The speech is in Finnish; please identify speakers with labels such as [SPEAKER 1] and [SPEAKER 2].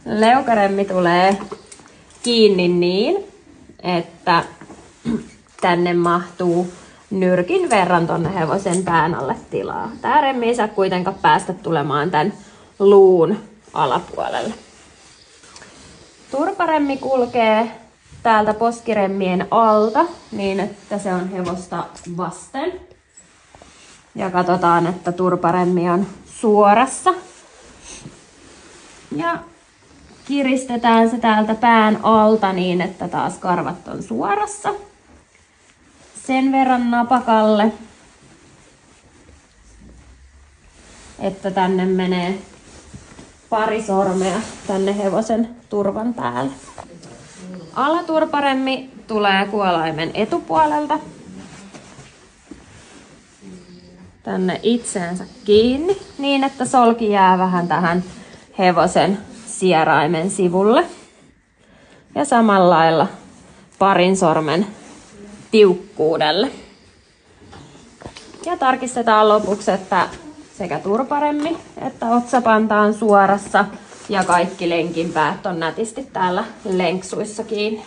[SPEAKER 1] leukaremmi tulee kiinni niin, että tänne mahtuu nyrkin verran tonne hevosen pään alle tilaa. Tää remmi ei saa kuitenkaan päästä tulemaan tän luun alapuolelle. Turparemmi kulkee täältä poskiremmien alta niin, että se on hevosta vasten. Ja katsotaan, että turparemmi on suorassa. Ja kiristetään se täältä pään alta niin, että taas karvat on suorassa. Sen verran napakalle, että tänne menee pari sormea tänne hevosen turvan päälle. Alaturparemmi tulee kuolaimen etupuolelta tänne itseensä kiinni niin, että solki jää vähän tähän hevosen sieraimen sivulle. Ja samalla lailla parin sormen tiukkuudelle. Ja tarkistetaan lopuksi, että sekä turparemmi että otsapanta on suorassa ja kaikki lenkinpäät on nätisti täällä lenksuissa kiinni.